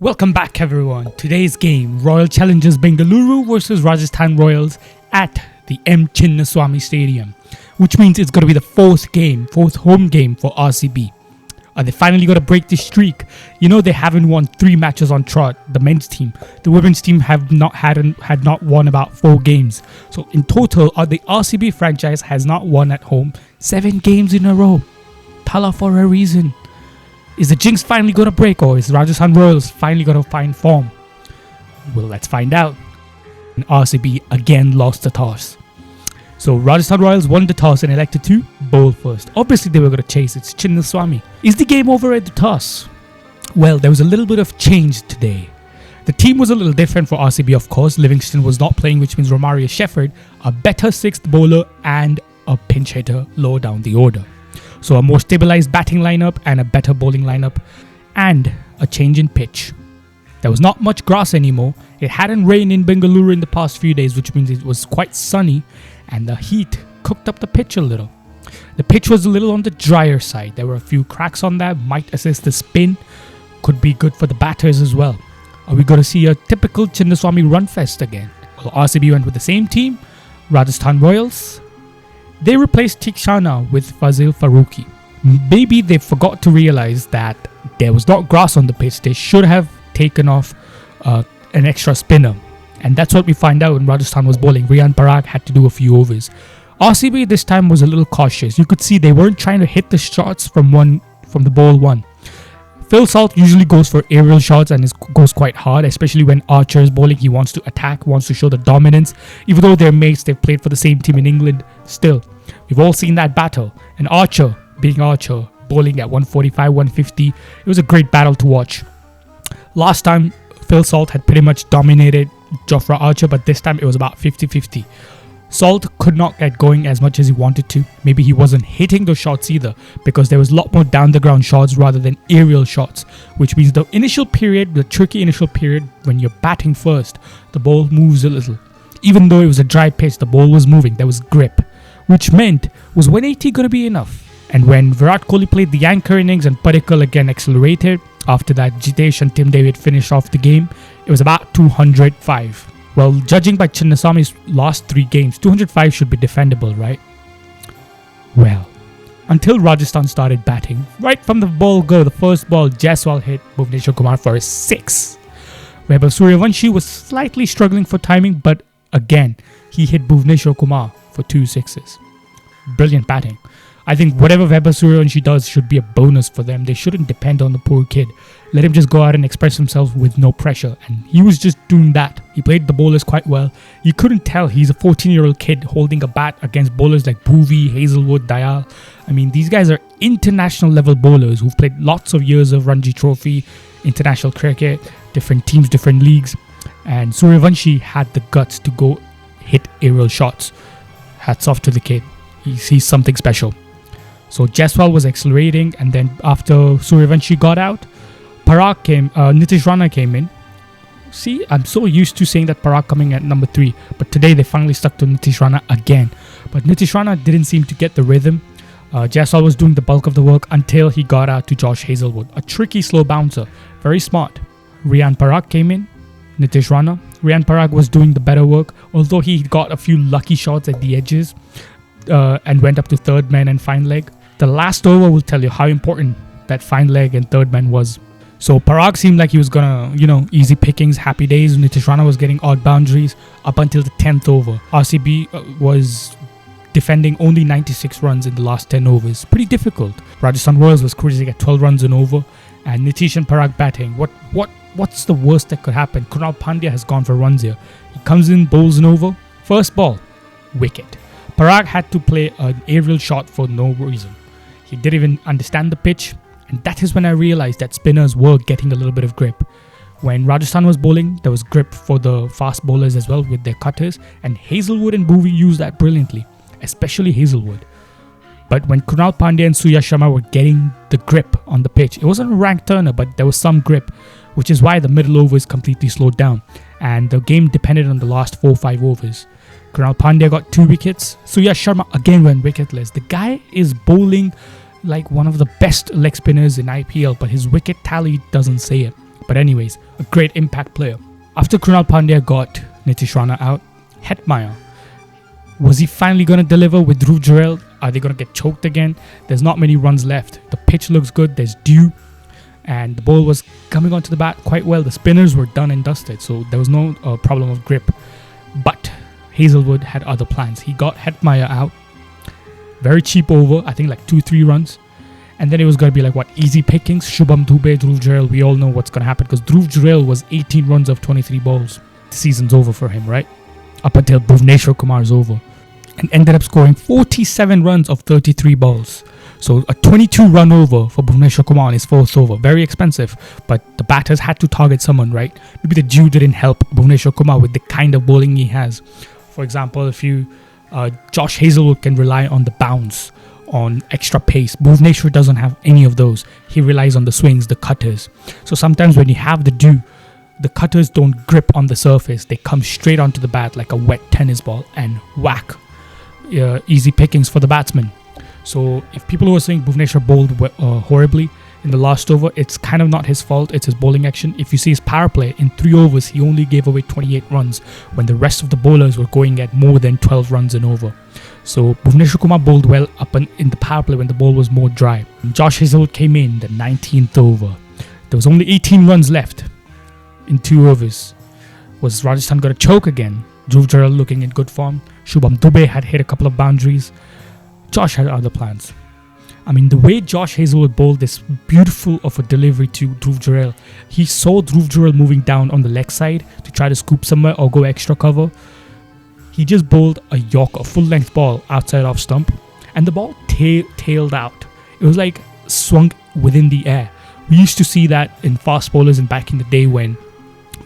Welcome back everyone. Today's game, Royal Challengers Bengaluru versus Rajasthan Royals at the M. Chinnaswamy Stadium, which means it's going to be the fourth home game for RCB. Are they finally going to break the streak? You know, they haven't won 3 matches on trot, the men's team. The women's team had not won about 4 games. So in total, the RCB franchise has not won at home 7 games in a row. Tala for a reason. Is the jinx finally going to break, or is Rajasthan Royals finally going to find form? Well, let's find out. And RCB again lost the toss. So Rajasthan Royals won the toss and elected to bowl first. Obviously they were going to chase. It's Chinnaswamy. Is the game over at the toss? Well, there was a little bit of change today. The team was a little different for RCB, of course. Livingston was not playing, which means Romario Shepherd, a better 6th bowler and a pinch hitter lower down the order. So a more stabilized batting lineup and a better bowling lineup and a change in pitch. There was not much grass anymore. It hadn't rained in Bengaluru in the past few days, which means it was quite sunny and the heat cooked up the pitch a little. The pitch was a little on the drier side. There were a few cracks on that, might assist the spin, could be good for the batters as well. Are we going to see a typical Chinnaswamy run fest again? Well, RCB went with the same team, Rajasthan Royals. They replaced Tikshana with Fazil Farooqi. Maybe they forgot to realize that there was not grass on the pitch. They should have taken off an extra spinner. And that's what we find out when Rajasthan was bowling. Riyan Parag had to do a few overs. RCB this time was a little cautious. You could see they weren't trying to hit the shots from the ball one. Phil Salt usually goes for aerial shots and goes quite hard, especially when Archer is bowling. He wants to attack, wants to show the dominance. Even though they're mates, they've played for the same team in England. Still, we've all seen that battle. And Archer, being Archer, bowling at 145, 150, it was a great battle to watch. Last time, Phil Salt had pretty much dominated Jofra Archer, but this time it was about 50-50. Salt could not get going as much as he wanted to. Maybe he wasn't hitting those shots either, because there was a lot more down the ground shots rather than aerial shots, which means the initial period, the tricky initial period, when you're batting first, the ball moves a little. Even though it was a dry pitch, the ball was moving, there was grip, which meant, was 180 going to be enough? And when Virat Kohli played the anchor innings and Padikkal again accelerated, after that Jitesh and Tim David finished off the game, it was about 205. Well, judging by Chinnaswamy's last 3 games, 205 should be defendable, right? Well, until Rajasthan started batting, right from the ball go, the first ball, Jaiswal hit Bhuvneshwar Kumar for a 6. Where Suryavanshi was slightly struggling for timing, but again, he hit Bhuvneshwar Kumar for 2 6s. Brilliant batting. I think whatever Weber Suryavanshi does should be a bonus for them. They shouldn't depend on the poor kid. Let him just go out and express himself with no pressure. And he was just doing that. He played the bowlers quite well. You couldn't tell he's a 14-year-old kid holding a bat against bowlers like Bhuvi, Hazlewood, Dayal. I mean, these guys are international level bowlers who've played lots of years of Ranji Trophy, international cricket, different teams, different leagues. And Suryavanshi had the guts to go hit aerial shots. Hats off to the kid. He's something special. So Jaiswal was accelerating, and then after Suryavanshi got out, Nitish Rana came in. See, I'm so used to saying that Parag coming at number 3, but today they finally stuck to Nitish Rana again. But Nitish Rana didn't seem to get the rhythm. Jaiswal was doing the bulk of the work until he got out to Josh Hazlewood, a tricky slow bouncer, very smart. Riyan Parag came in, Nitish Rana. Riyan Parag was doing the better work, although he got a few lucky shots at the edges and went up to third man and fine leg. The last over will tell you how important that fine leg and third man was. So Parag seemed like he was gonna, easy pickings, happy days. Nitish Rana was getting odd boundaries up until the 10th over. RCB was defending only 96 runs in the last 10 overs. Pretty difficult. Rajasthan Royals was cruising at 12 runs and over. And Nitish and Parag batting. What's the worst that could happen? Krunal Pandya has gone for runs here. He comes in, bowls an over. First ball, wicket. Parag had to play an aerial shot for no reason. He didn't even understand the pitch, and that is when I realized that spinners were getting a little bit of grip. When Rajasthan was bowling, there was grip for the fast bowlers as well with their cutters, and Hazlewood and Bhuvi used that brilliantly, especially Hazlewood. But when Krunal Pandya and Surya Sharma were getting the grip on the pitch, it wasn't a rank turner, but there was some grip, which is why the middle overs completely slowed down, and the game depended on the last 4-5 overs. Krunal Pandya got 2 wickets. Surya Sharma again went wicketless. The guy is bowling like one of the best leg spinners in IPL, but his wicket tally doesn't say it. But anyways, a great impact player. After Krunal Pandya got Nitish Rana out, Hetmeyer, was he finally going to deliver with Dhruv Jurel? Are they going to get choked again? There's not many runs left. The pitch looks good. There's dew. And the ball was coming onto the bat quite well. The spinners were done and dusted. So there was no problem of grip. But Hazlewood had other plans. He got Hetmeyer out. Very cheap over. I think like 2-3 runs. And then it was going to be like what? Easy pickings. Shubham Dubey, Dhruv Jurel. We all know what's going to happen. Because Dhruv Jurel was 18 runs of 23 balls. The season's over for him, right? Up until Bhuvneshwar Kumar's over. And ended up scoring 47 runs of 33 balls. So a 22 run over for Bhuvneshwar Kumar on his fourth over. Very expensive, but the batters had to target someone, right? Maybe the dew didn't help Bhuvneshwar Kumar with the kind of bowling he has. For example, if you Josh Hazlewood can rely on the bounce, on extra pace. Bhuvneshwar doesn't have any of those. He relies on the swings, the cutters. So sometimes when you have the dew, the cutters don't grip on the surface. They come straight onto the bat like a wet tennis ball and whack. Easy pickings for the batsman. So if people who are saying Bhuvneshwar bowled horribly in the last over, it's kind of not his fault. It's his bowling action. If you see his power play, in 3 overs, he only gave away 28 runs when the rest of the bowlers were going at more than 12 runs an over. So Bhuvneshwar Kumar bowled well up in the power play when the ball was more dry. And Josh Hazlewood came in the 19th over. There was only 18 runs left in 2 overs. Was Rajasthan going to choke again? Dhruv Jurel looking in good form. Shubham Dubey had hit a couple of boundaries. Josh had other plans. I mean, the way Josh Hazlewood bowled this beautiful of a delivery to Dhruv Jurel. He saw Dhruv Jurel moving down on the leg side to try to scoop somewhere or go extra cover. He just bowled a Yorker, full-length ball outside off stump. And the ball tailed out. It was like swung within the air. We used to see that in fast bowlers and back in the day when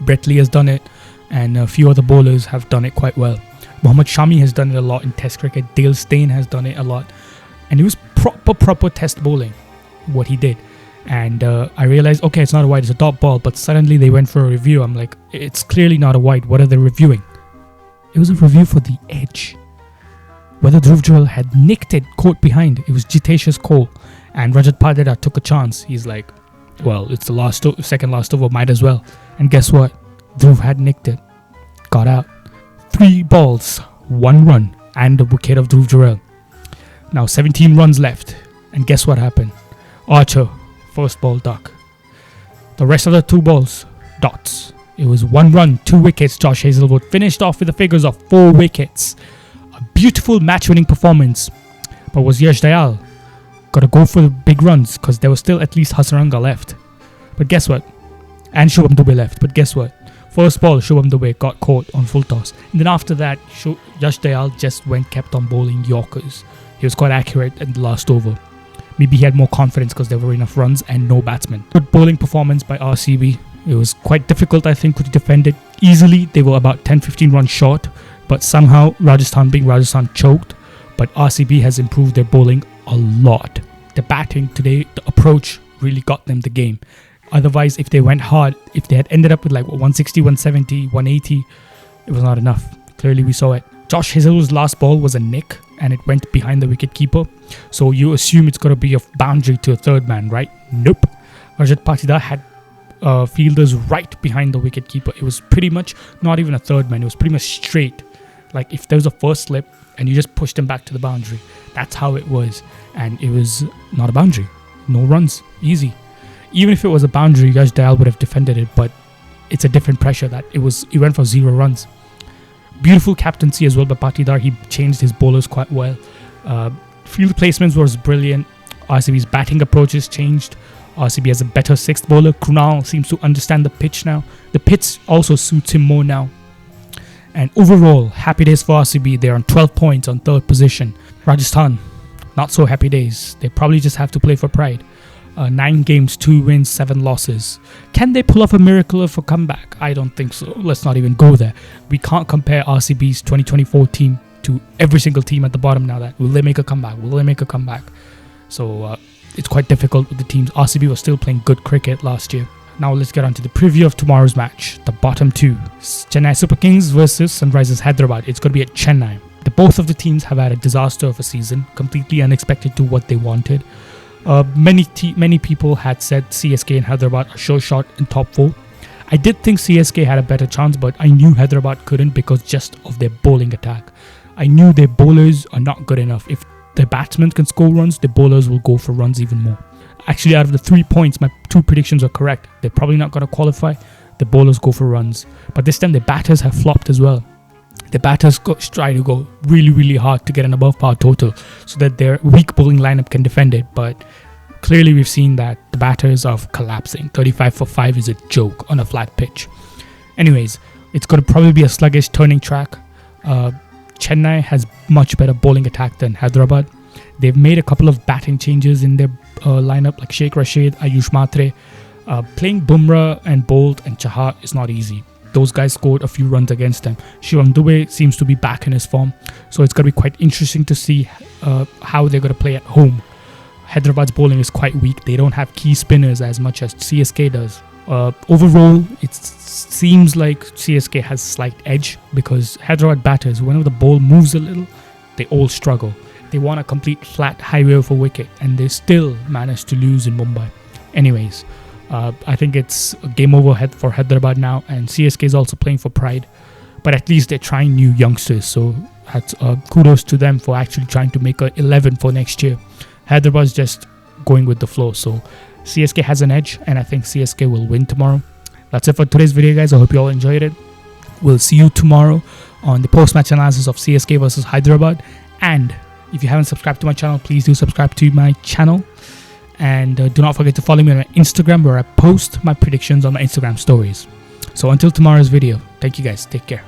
Brett Lee has done it. And a few other bowlers have done it quite well. Mohammad Shami has done it a lot in Test cricket. Dale Steyn has done it a lot. And it was proper Test bowling, what he did. And I realized, okay, it's not a wide, it's a dot ball. But suddenly they went for a review. I'm like, it's clearly not a wide. What are they reviewing? It was a review for the edge. Whether Dhruv Jurel had nicked it, caught behind. It was Jitesh's call. And Rajat Padeda took a chance. He's like, well, it's the second last over, might as well. And guess what? Dhruv had nicked it. Got out. 3 balls, 1 run, and a wicket of Dhruv Jurel. Now 17 runs left. And guess what happened? Archer, first ball duck. The rest of the 2 balls, dots. It was 1 run, 2 wickets. Josh Hazlewood finished off with the figures of 4 wickets. A beautiful match-winning performance. But was Yash Dayal got to go for the big runs because there was still at least Hasaranga left. But guess what? And Shubham Dubey left. But guess what? First ball, Shubham Dubey got caught on full toss. And then after that, Yash Dayal just kept on bowling Yorkers. He was quite accurate at the last over. Maybe he had more confidence because there were enough runs and no batsmen. Good bowling performance by RCB. It was quite difficult, I think, to defend it. Easily, they were about 10-15 runs short. But somehow, Rajasthan being Rajasthan choked. But RCB has improved their bowling a lot. The batting today, the approach really got them the game. Otherwise, if they went hard, if they had ended up with like 160, 170, 180, it was not enough. Clearly, we saw it. Josh Hazlewood's last ball was a nick and it went behind the wicketkeeper. So you assume it's going to be a boundary to a third man, right? Nope. Rajat Patida had fielders right behind the wicketkeeper. It was pretty much not even a third man. It was pretty much straight. Like if there was a first slip and you just pushed him back to the boundary. That's how it was. And it was not a boundary. No runs. Easy. Even if it was a boundary, Yash Dayal would have defended it, but it's a different pressure that he went for 0 runs. Beautiful captaincy as well by Patidar. He changed his bowlers quite well. Field placements was brilliant. RCB's batting approaches changed. RCB has a better 6th bowler. Krunal seems to understand the pitch now. The pitch also suits him more now. And overall, happy days for RCB. They're on 12 points on 3rd position. Rajasthan, not so happy days. They probably just have to play for pride. 9 games, 2 wins, 7 losses. Can they pull off a miracle of a comeback? I don't think so. Let's not even go there. We can't compare RCB's 2024 team to every single team at the bottom now. That will they make a comeback? Will they make a comeback? So it's quite difficult with the teams. RCB was still playing good cricket last year. Now let's get on to the preview of tomorrow's match. The bottom 2. Chennai Super Kings versus Sunrisers Hyderabad. It's going to be at Chennai. Both of the teams have had a disaster of a season. Completely unexpected to what they wanted. Many people had said CSK and Hyderabad are sure shot in top 4. I did think CSK had a better chance, but I knew Hyderabad couldn't because just of their bowling attack. I knew their bowlers are not good enough. If their batsmen can score runs, the bowlers will go for runs even more. Actually, out of the 3 points, my 2 predictions are correct. They're probably not going to qualify. The bowlers go for runs. But this time, the batters have flopped as well. The batters try to go really hard to get an above par total so that their weak bowling lineup can defend it. But clearly, we've seen that the batters are collapsing. 35 for 5 is a joke on a flat pitch. Anyways, it's going to probably be a sluggish turning track. Chennai has much better bowling attack than Hyderabad. They've made a couple of batting changes in their lineup, like Sheikh Rashid, Ayush Matre. Playing Bumrah and Bolt and Chahar is not easy. Those guys scored a few runs against them. Shivam Dube seems to be back in his form, so it's going to be quite interesting to see how they're going to play at home. Hyderabad's bowling is quite weak. They don't have key spinners as much as CSK does. Overall, it seems like CSK has slight edge because Hyderabad batters, whenever the ball moves a little, they all struggle. They want a complete flat highway for wicket and they still manage to lose in Mumbai. Anyways, I think it's a game over for Hyderabad now, and CSK is also playing for pride. But at least they're trying new youngsters, so kudos to them for actually trying to make a 11 for next year. Hyderabad's just going with the flow, so CSK has an edge, and I think CSK will win tomorrow. That's it for today's video, guys. I hope you all enjoyed it. We'll see you tomorrow on the post-match analysis of CSK versus Hyderabad. And if you haven't subscribed to my channel, please do subscribe to my channel. And do not forget to follow me on my Instagram, where I post my predictions on my Instagram stories. So until tomorrow's video, thank you guys. Take care.